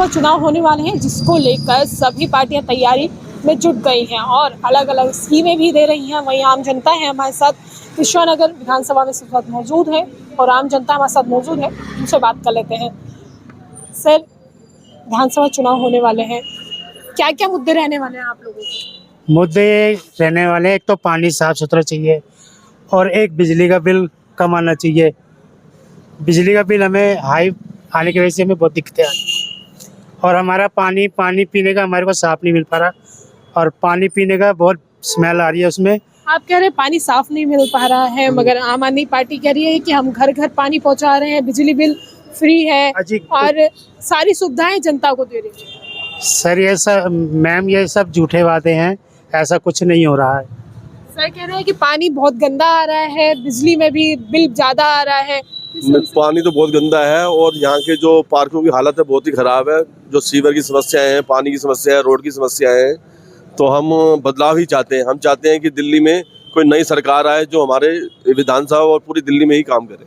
विधानसभा चुनाव होने वाले हैं, जिसको लेकर सभी पार्टियां तैयारी में जुट गई हैं और अलग अलग स्कीमें भी दे रही हैं। वहीं आम जनता है हमारे साथ, कृष्णानगर विधानसभा में इस वक्त मौजूद है और आम जनता हमारे साथ मौजूद है, उनसे बात कर लेते हैं। सर, विधानसभा चुनाव होने वाले हैं, क्या क्या मुद्दे रहने वाले हैं आप लोगों के? मुद्दे रहने वाले, एक तो पानी साफ सुथरा चाहिए और एक बिजली का बिल कम आना चाहिए। बिजली का बिल हमें हाई आने की वजह से हमें बहुत दिक्कतें आ रही और हमारा पानी पीने का हमारे को साफ नहीं मिल पा रहा और पानी पीने का बहुत स्मेल आ रही है उसमें। आप कह रहे हैं पानी साफ नहीं मिल पा रहा है, मगर आम आदमी पार्टी कह रही है कि हम घर घर पानी पहुंचा रहे हैं, बिजली बिल फ्री है और सारी सुविधाएं जनता को दे रही है। सर ये सब मैम, ये सब झूठे वादे हैं, ऐसा कुछ नहीं हो रहा है। सर कह रहे हैं कि पानी बहुत गंदा आ रहा है, बिजली में भी बिल ज्यादा आ रहा है। पानी तो बहुत गंदा है और यहाँ के जो पार्कों की हालत है बहुत ही खराब है। जो सीवर की समस्याएं हैं, पानी की समस्या है, रोड की समस्या है, तो हम बदलाव ही चाहते हैं। हम चाहते हैं कि दिल्ली में कोई नई सरकार आए जो हमारे विधानसभा और पूरी दिल्ली में ही काम करे।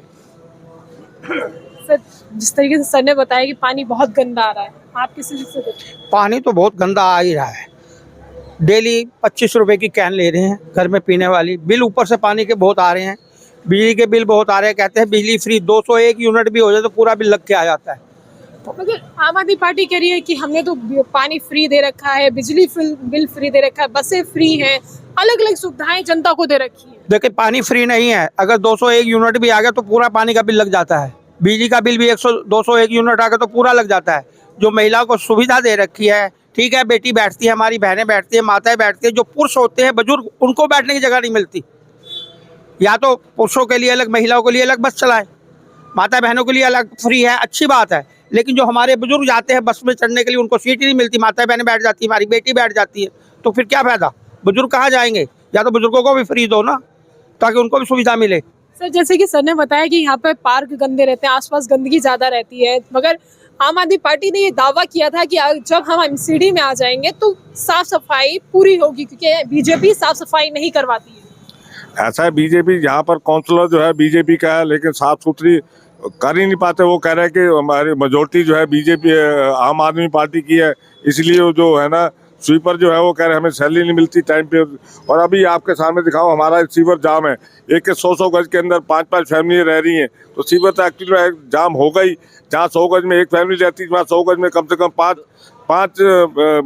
सर, जिस तरीके से सर ने बताया कि पानी बहुत गंदा आ रहा है, आप किस तरीके से देखते हैं? पानी तो बहुत गंदा आ ही रहा है। डेली 25 रुपए की कैन ले रहे हैं घर में पीने वाली, बिल ऊपर से पानी के बहुत आ रहे हैं, बिजली के बिल बहुत आ रहे हैं। कहते हैं बिजली फ्री, 201 यूनिट भी हो जाए तो पूरा बिल लग के आ जाता है। मगर आम आदमी पार्टी कह रही है कि हमने तो पानी फ्री दे रखा है, बिजली बिल फ्री दे रखा है, बसें फ्री हैं, अलग अलग सुविधाएं जनता को दे रखी है। देखिए, पानी फ्री नहीं है। अगर 201 यूनिट भी आ गया तो पूरा पानी का बिल लग जाता है। बिजली का बिल भी 201 यूनिट आ गया तो पूरा लग जाता है। जो महिलाओं को सुविधा दे रखी है, ठीक है, बेटी बैठती है, हमारी बहनें बैठती है, माताएं बैठती है, जो पुरुष होते हैं बुजुर्ग, उनको बैठने की जगह नहीं मिलती। या तो पुरुषों के लिए अलग, महिलाओं के लिए अलग बस चलाएं, माता बहनों के लिए अलग फ्री है, अच्छी बात है। लेकिन जो हमारे बुजुर्ग जाते हैं बस में चढ़ने के लिए, उनको सीट ही नहीं मिलती, माता बहनें बैठ जाती है, हमारी बेटी बैठ जाती है, तो फिर क्या फायदा? बुजुर्ग कहाँ जाएंगे? या तो बुजुर्गों को भी फ्री दो ना, ताकि उनको भी सुविधा मिले। सर, जैसे कि सर ने बताया कि यहाँ पे पार्क गंदे रहते हैं, आसपास गंदगी ज्यादा रहती है, मगर आम आदमी पार्टी ने ये दावा किया था कि जब हम एमसीडी में आ जाएंगे तो साफ सफाई पूरी होगी, क्योंकि बीजेपी साफ सफाई नहीं करवाती है। ऐसा है, बीजेपी यहाँ पर काउंसलर जो है बीजेपी का है, लेकिन साफ सुथरी कर ही नहीं पाते। वो कह रहे हैं कि हमारी मेजोरिटी जो है बीजेपी आम आदमी पार्टी की है, इसलिए वो जो है ना स्वीपर जो है वो कह रहे हैं हमें सैलरी नहीं मिलती टाइम पे। और अभी आपके सामने दिखाओ, हमारा सीवर जाम है, एक 100 गज के अंदर 5-5 फैमिली रह रही हैं, तो सीवर तो एक्चुअली जाम होगा ही। जहाँ 100 गज में एक फैमिली रहती है, वहाँ 100 गज में कम से कम पाँच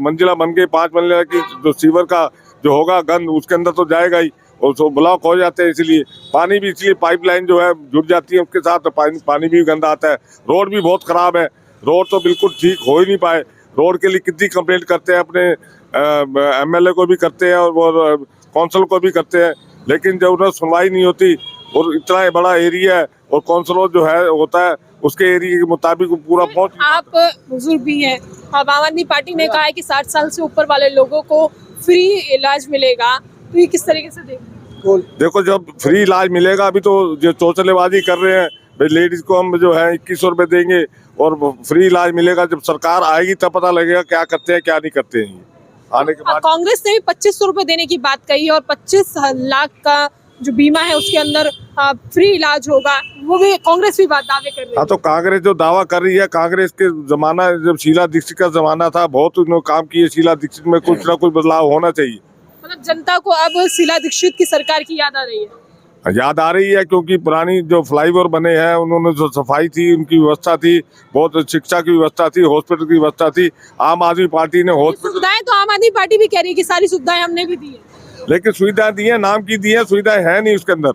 मंजिला बन गई, 5 मंजिला की जो सीवर का जो होगा गंद उसके अंदर तो जाएगा ही, और तो ब्लॉक हो जाते हैं। इसलिए पानी भी, इसलिए पाइपलाइन जो है जुड़ जाती है उसके साथ, तो पानी भी गंदा आता है। रोड भी बहुत खराब है, रोड तो बिल्कुल ठीक हो ही नहीं पाए। रोड के लिए कितनी कंप्लेंट करते हैं, अपने एमएलए को भी करते हैं और काउंसिल को भी करते हैं, लेकिन जब उन्हें सुनवाई नहीं होती। और इतना बड़ा एरिया है और काउंसिलर जो है होता है उसके एरिया के मुताबिक पूरा पहुंच। आप बुजुर्ग भी हैं, अब आम आदमी पार्टी ने कहा है कि 60 साल से ऊपर वाले लोगों को फ्री इलाज मिलेगा, तो ये किस तरीके से देखो, जब फ्री इलाज मिलेगा, अभी तो जो चौचलेबाजी कर रहे हैं, भाई लेडीज को हम जो है 2100 रुपए देंगे और फ्री इलाज मिलेगा। जब सरकार आएगी तब पता लगेगा क्या करते हैं क्या नहीं करते हैं। आने के बाद कांग्रेस ने भी 2500 रुपए देने की बात कही और 25 लाख का जो बीमा है उसके अंदर फ्री इलाज होगा, वो भी कांग्रेस भी बात दावे कर रही है। हाँ, तो कांग्रेस जो दावा कर रही है, कांग्रेस के जमाना जब शीला दीक्षित का जमाना था, बहुत उन्होंने काम किए। शीला दीक्षित में कुछ ना कुछ बदलाव होना चाहिए। मतलब जनता को अब शीला दीक्षित की सरकार की याद आ रही है? याद आ रही है, क्योंकि पुरानी जो फ्लाईओवर बने हैं उन्होंने जो सफाई थी, उनकी व्यवस्था थी, बहुत शिक्षा की व्यवस्था थी, हॉस्पिटल की व्यवस्था थी। आम आदमी पार्टी ने हॉस्पिटल सुविधाएं तो आम आदमी पार्टी भी कह रही है कि सारी सुविधाएं हमने भी दी है, लेकिन सुविधाएं दी है, नाम की दी है, सुविधाएं है नहीं उसके अंदर।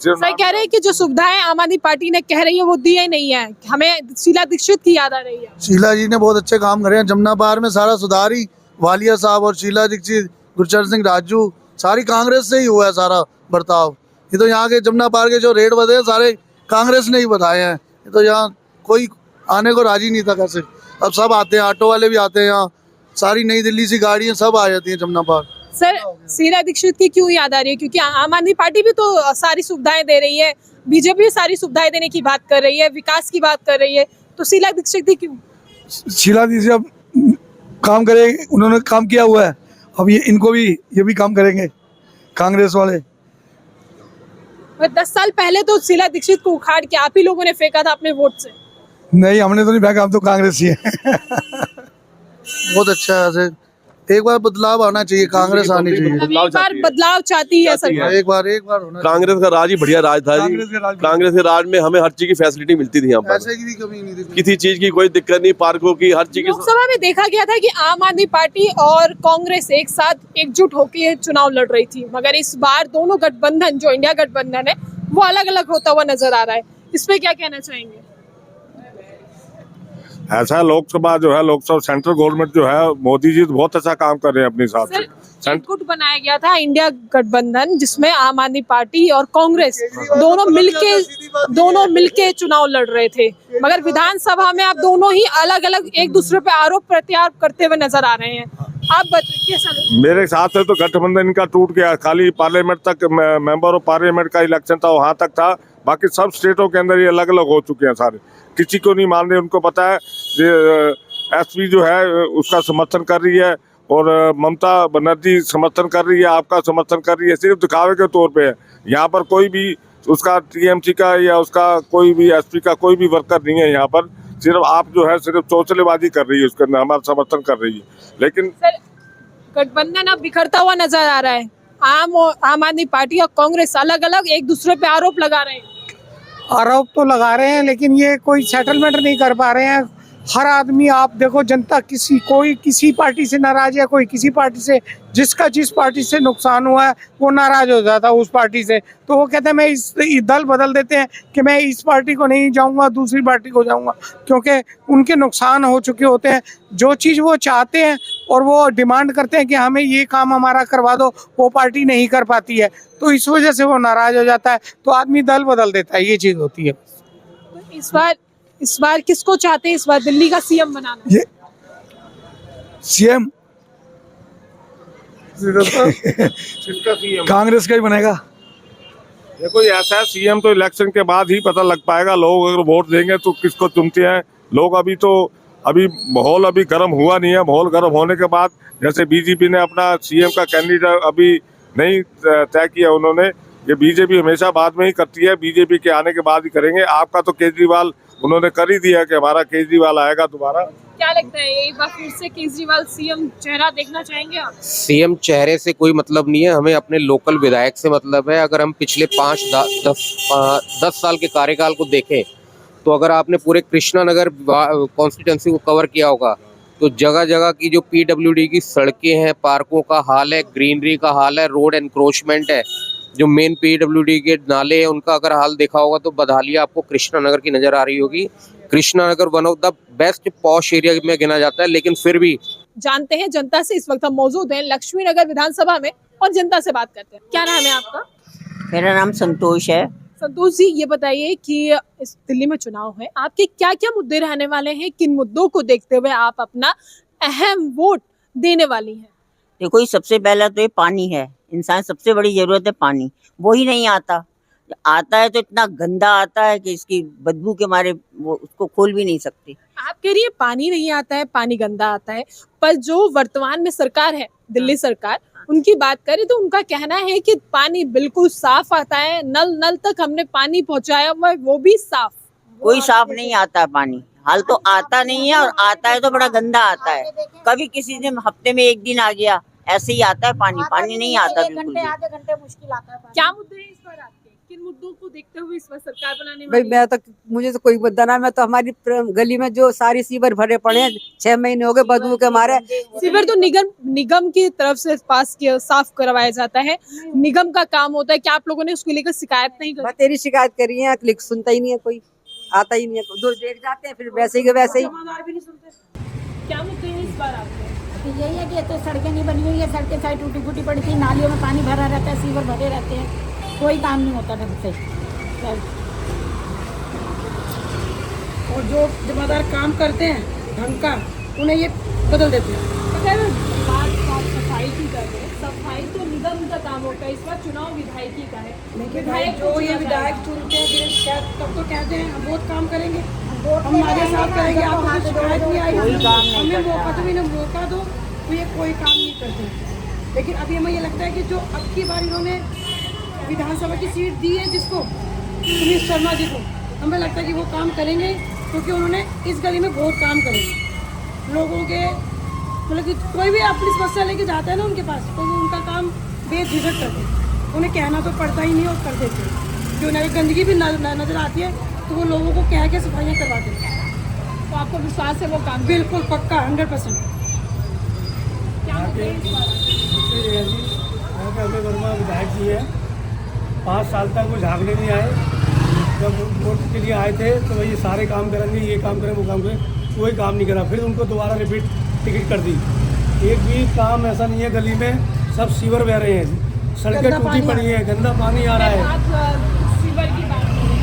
सर कह रहे हैं कि जो सुविधाएं आम आदमी पार्टी ने कह रही है वो दी ही नहीं है, हमें शीला दीक्षित की याद आ रही है। शीला जी ने बहुत अच्छे काम करे हैं, जमुना पार में सारा सुधार ही वालिया साहब और शीला दीक्षित, गुरचरण सिंह राजू, सारी कांग्रेस से ही हुआ है सारा बर्ताव। ये तो यहाँ के जमुना पार के जो रेट बढ़े हैं सारे कांग्रेस ने ही बताए हैं। ये तो यहाँ कोई आने को राजी नहीं था कैसे, अब सब आते हैं, ऑटो वाले भी आते हैं यहाँ, सारी नई दिल्ली से गाड़ियाँ सब आ जाती हैं जमुना पार। सर, शीला दीक्षित की क्यों याद आ रही है? क्योंकि आम आदमी पार्टी भी तो सारी सुविधाएं दे रही है, बीजेपी सारी सुविधाएं देने की बात कर रही है, विकास की बात कर रही है, तो शीला दीक्षित की क्यों? शीला दीक्षित अब काम करे, उन्होंने काम किया हुआ है, अब ये इनको भी ये भी काम करेंगे कांग्रेस वाले। 10 साल पहले तो शीला दीक्षित को उखाड़ के आप ही लोगों ने फेंका था अपने वोट से। नहीं, हमने तो नहीं फेंका, हम तो कांग्रेस ही है। बहुत अच्छा है। ऐसे एक बार बदलाव आना चाहिए, कांग्रेस आनी चाहिए। एक बार बदलाव चाहती है सरकार। एक बार होना कांग्रेस का राज ही बढ़िया राज था जी। कांग्रेस के राज में हमें हर चीज की फैसिलिटी मिलती थी यहाँ पर, पैसे की भी कमी नहीं थी, किसी चीज की कोई दिक्कत नहीं, पार्कों की हर चीज की। लोकसभा में देखा गया था कि आम आदमी पार्टी और कांग्रेस एक साथ एकजुट होकर चुनाव लड़ रही थी, मगर इस बार दोनों गठबंधन जो इंडिया गठबंधन है वो अलग अलग होता हुआ नजर आ रहा है। इस पे क्या कहना चाहेंगे? ऐसा लोकसभा जो है, लोकसभा सेंट्रल गवर्नमेंट जो है, मोदी जी तो बहुत अच्छा काम कर रहे हैं अपने हिसाब से। एक गुट बनाया गया था इंडिया गठबंधन, जिसमें आम आदमी पार्टी और कांग्रेस दोनों मिलके चुनाव लड़ रहे थे, मगर विधानसभा में आप दोनों ही अलग अलग एक दूसरे पे आरोप प्रत्यारोप करते हुए नजर आ रहे हैं। आप कैसा? मेरे हिसाब से तो गठबंधन इनका टूट गया, खाली पार्लियामेंट तक मेंबर ऑफ पार्लियामेंट का इलेक्शन था, वहां तक था, बाकी सब स्टेटों के अंदर ये अलग अलग हो चुके हैं सारे। किसी को नहीं मान रहे, उनको पता है एसपी जो है उसका समर्थन कर रही है और ममता बनर्जी समर्थन कर रही है, आपका समर्थन कर रही है, सिर्फ दिखावे के तौर पे है। यहाँ पर कोई भी उसका टीएमसी का या उसका कोई भी एसपी का कोई भी वर्कर नहीं है यहाँ पर, सिर्फ आप जो है सिर्फ चौचलेबाजी कर रही है, उसके अंदर हमारा समर्थन कर रही है। लेकिन गठबंधन अब बिखरता हुआ नजर आ रहा है। आम आदमी पार्टी और कांग्रेस अलग अलग एक दूसरे पे आरोप लगा रहे हैं। आरोप तो लगा रहे हैं, लेकिन ये कोई सेटलमेंट नहीं कर पा रहे हैं। हर आदमी, आप देखो, जनता कोई किसी पार्टी से नाराज है, कोई किसी पार्टी से, जिसका जिस पार्टी से नुकसान हुआ है वो नाराज हो जाता है उस पार्टी से, तो वो कहते हैं मैं इस दल बदल देते हैं कि मैं इस पार्टी को नहीं जाऊंगा, दूसरी पार्टी को जाऊंगा, क्योंकि उनके नुकसान हो चुके होते हैं। जो चीज़ वो चाहते हैं और वो डिमांड करते हैं कि हमें ये काम हमारा करवा दो, वो पार्टी नहीं कर पाती है, तो इस वजह से वो नाराज हो जाता है, तो आदमी दल बदल देता है। ये चीज़ होती है। तो इस बार किसको चाहते हैं इस बार दिल्ली का सीएम बनाना? ये सीएम कांग्रेस का ही बनेगा। देखो ये ऐसा है, सीएम तो इलेक्शन के बाद ही पता लग पाएगा। लोग अगर वोट देंगे तो किसको चुनते हैं लोग। अभी माहौल अभी गर्म हुआ नहीं है। माहौल गर्म होने के बाद, जैसे बीजेपी ने अपना सीएम का कैंडिडेट अभी नहीं तय किया उन्होंने, ये बीजेपी हमेशा बाद में ही करती है, बीजेपी के आने के बाद ही करेंगे। आपका तो केजरीवाल उन्होंने कर ही दिया कि हमारा केजरीवाल आएगा दोबारा। क्या लगता है एक बार फिर से केजरीवाल सीएम चेहरा देखना चाहेंगे आप? सीएम चेहरे से कोई मतलब नहीं है, हमें अपने लोकल विधायक से मतलब है। अगर हम पिछले 5-10 साल के कार्यकाल को देखें तो अगर आपने पूरे कृष्णानगर कॉन्स्टिट्यूंसी को कवर किया होगा तो जगह जगह की जो पीडब्ल्यूडी की सड़कें हैं, पार्कों का हाल है, ग्रीनरी का हाल है, रोड एनक्रोचमेंट है, जो मेन पीडब्ल्यूडी के नाले हैं उनका अगर हाल देखा होगा तो बदहालिया आपको कृष्णानगर की नज़र आ रही होगी। Krishnanagar one of the best posh area में गिना जाता है, लेकिन फिर भी जानते हैं जनता से। इस वक्त हम मौजूद हैं लक्ष्मी नगर विधानसभा में और जनता से बात करते हैं। क्या नाम है आपका? मेरा नाम संतोष है। संतोष जी, ये बताइए कि इस दिल्ली में चुनाव है, आपके क्या क्या मुद्दे रहने वाले हैं, किन मुद्दों को देखते हुए आप अपना अहम वोट देने वाली हैं? देखो, सबसे पहला तो ये पानी है। इंसान सबसे बड़ी जरूरत है पानी, वो ही नहीं आता है तो इतना गंदा आता है कि इसकी बदबू के मारे वो उसको खोल भी नहीं सकते। आप कह रही है पानी नहीं आता है, पानी गंदा आता है, पर जो वर्तमान में सरकार है, दिल्ली सरकार, उनकी बात करें तो उनका कहना है कि पानी बिल्कुल साफ आता है, नल तक हमने पानी पहुंचाया हुआ है, वो भी साफ। कोई साफ नहीं आता है पानी, हाल तो आता नहीं है, और आता है तो बड़ा गंदा आता है। कभी किसी दिन हफ्ते में एक दिन आ गया, ऐसे ही आता है पानी नहीं आता बिल्कुल भी। आधे घंटे मुश्किल आता है। क्या मुद्दे हैं इस बार आपके? किन मुद्दों को देखते हुए इस बार सरकार बनाने भाई वाली है? मुझे तो कोई मुद्दा ना, मैं तो हमारी गली में जो सारी सीवर भरे पड़े हैं, 6 महीने हो गए बदबू के मारे। सीवर तो निगम की तरफ से साफ करवाया जाता है, निगम का काम होता है। क्या आप लोगों ने उसको लेकर शिकायत नहीं की? मैं तेरी शिकायत करी है, क्लिक सुनता ही नहीं है, कोई आता ही नहीं है, दो देख जाते हैं फिर वैसे ही के वैसे ही। क्या मुद्दे हैं इस बार आपके? यही है कि तो सड़कें नहीं बनी हुई है, सड़कें सारी टूटी फूटी पड़ी थी, नालियों में पानी भरा रहता है, सीवर भरे रहते हैं, कोई काम नहीं होता ढंग से। और जो जिम्मेदार काम करते हैं ढंग का, उन्हें ये बदल देते हैं। अगर बात साफ सफाई की करें, सफाई तो निगम का काम होता है, इस बार चुनाव विधायकी का है। विधायक जो ये विधायक चुनते हैं तब तो कहते हैं हम बहुत काम करेंगे, हम आगे साफ करेंगे, आपको शिकायत नहीं आएगी, हमें मौका तो इन्हें मौका दो, तो ये कोई काम नहीं करते। लेकिन अभी हमें ये लगता है कि जो अब की बार इन्होंने विधानसभा की सीट दी है जिसको, सुनील शर्मा जी को, हमें लगता है कि वो काम करेंगे क्योंकि उन्होंने इस गली में बहुत काम करे लोगों के, मतलब कि कोई भी अपनी समस्या लेके जाता है ना उनके पास, तो वो उनका काम बेझिझक करते हैं, उन्हें कहना तो पड़ता ही नहीं और कर देते हैं। जो उन्हें गंदगी भी नज़र आती है तो वो लोगों को कह के सफाइयाँ करवाते हैं। तो आपको विश्वास है वो काम बिल्कुल पक्का 100%। अजय वर्मा विधायक जी है, 5 साल तक वो झांकने नहीं आए। जब वोट के लिए आए थे तो ये सारे काम करेंगे, ये काम करें, वो काम करें, कोई काम नहीं करा। फिर उनको दोबारा रिपीट टिकट कर दी। एक भी काम ऐसा नहीं है गली में, सब सीवर बह रहे हैं, सड़कें टूटी पड़ी हैं, गंदा पानी आ रहा है। सीवर की बात करें,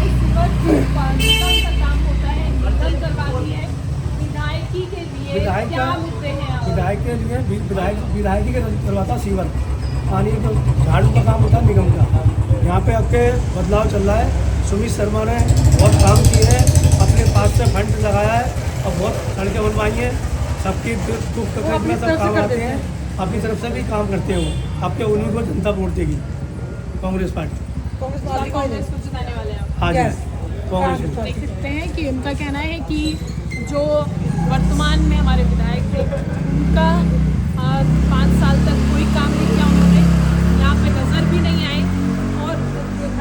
सीवर का काम होता है, निगम करवाती है। विधायकी के लिए क्या मुद्दे हैं? विधायक के लिए विधायकी के करवाता सीवर, पानी तो झाड़ू का काम होता है निगम का। यहाँ पे अब के बदलाव चल रहा है। सुमित शर्मा ने बहुत काम किए हैं, अपने पास से फंड लगाया है और बहुत सड़कें बनवाई हैं। सबकी दुख तकलीफ में सब काम आते हैं, अपनी तरफ से भी काम करते हैं वो। आपके उन्हीं को जनता वोट देगी, कांग्रेस पार्टी। कांग्रेस को जिताने वाले हैं? हाँ जी, कांग्रेस। देख सकते हैं कि उनका कहना है कि जो वर्तमान में हमारे विधायक थे उनका 5 साल तक कोई काम नहीं किया उन्होंने, यहाँ पे नजर भी नहीं आए, और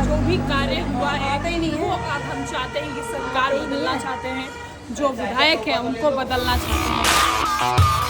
जो भी कार्य हुआ है वो अब हम चाहते हैं कि सरकार बदलना चाहते हैं, जो विधायक हैं उनको बदलना चाहते हैं।